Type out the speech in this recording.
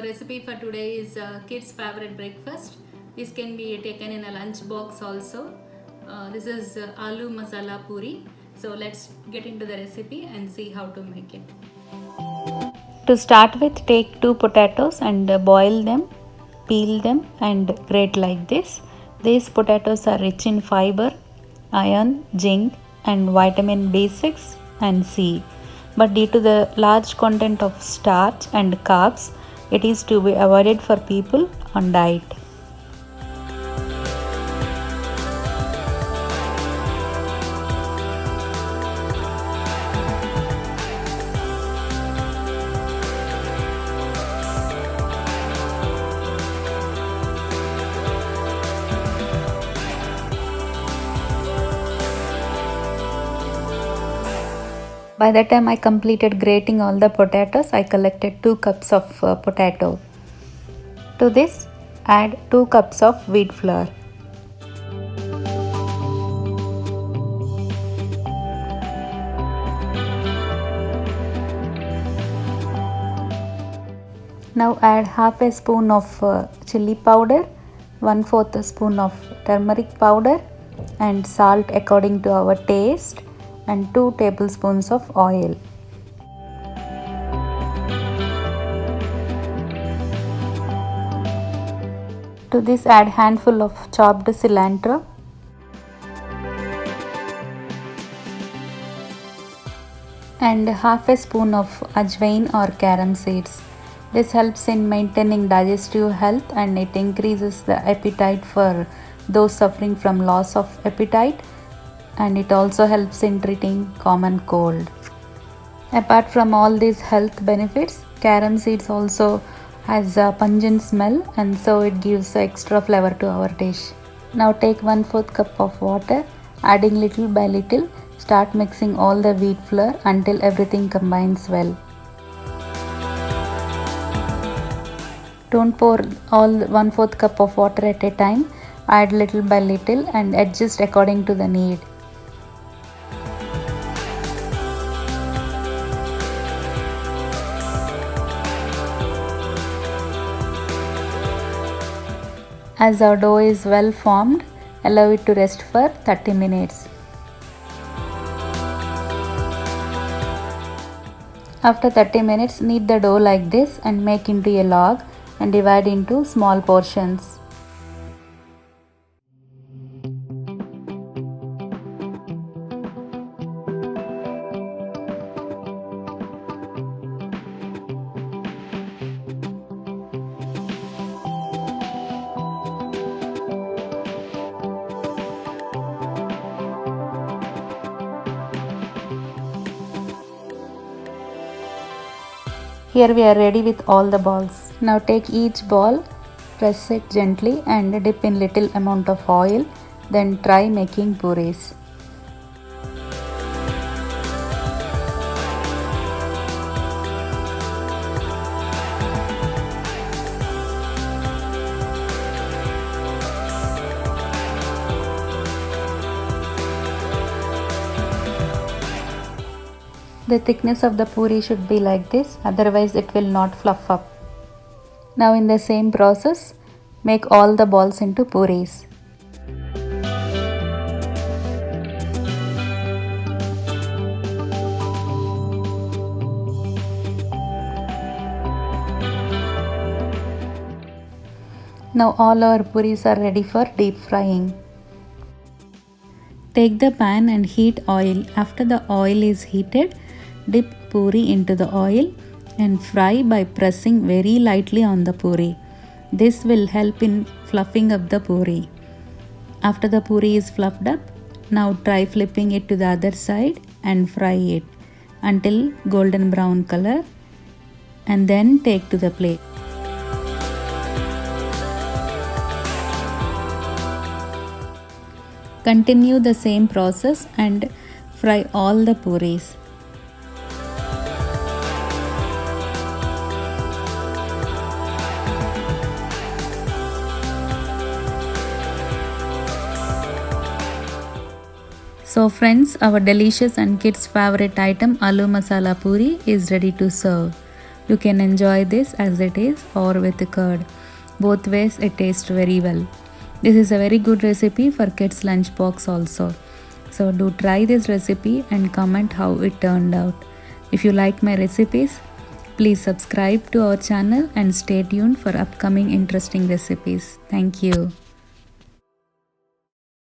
recipe for today is kids favorite breakfast. This can be taken in a lunch box also. This is aloo masala puri. So let's get into the recipe and see how to make it. To start with, take 2 potatoes and boil them, peel them and grate like this. These potatoes are rich in fiber, iron, zinc and vitamin B6 and C. But due to the large content of starch and carbs, it is to be avoided for people on diet. By the time I completed grating all the potatoes, I collected 2 cups of potato. To this, add 2 cups of wheat flour. Now add half a spoon of chili powder, 1/4 spoon of turmeric powder and salt according to our taste and 2 tablespoons of oil. To this add handful of chopped cilantro and half a spoon of ajwain or carom seeds. This helps in maintaining digestive health and it increases the appetite for those suffering from loss of appetite, and it also helps in treating common cold. Apart from all these health benefits, carom seeds also has a pungent smell and so it gives extra flavor to our dish. Now take 1/4 cup of water, adding little by little. Start mixing all the wheat flour until everything combines well. Don't pour all 1/4 cup of water at a time. Add little by little and adjust according to the need. As our dough is well formed, allow it to rest for 30 minutes. After 30 minutes, knead the dough like this and make into a log and divide into small portions. Here we are ready with all the balls. Now take each ball, press it gently and dip in little amount of oil. Then try making puris. The thickness of the puri should be like this, otherwise it will not fluff up. Now in the same process, make all the balls into puris. Now all our puris are ready for deep frying. Take the pan and heat oil. After the oil is heated, dip puri into the oil and fry by pressing very lightly on the puri. This will help in fluffing up the puri. After the puri is fluffed up, now try flipping it to the other side and fry it until golden brown color and then take to the plate. Continue the same process and fry all the puris. So friends, our delicious and kids favorite item aloo masala puri is ready to serve. You can enjoy this as it is or with curd. Both ways it tastes very well. This is a very good recipe for kids lunchbox also. So do try this recipe and comment how it turned out. If you like my recipes, please subscribe to our channel and stay tuned for upcoming interesting recipes. Thank you.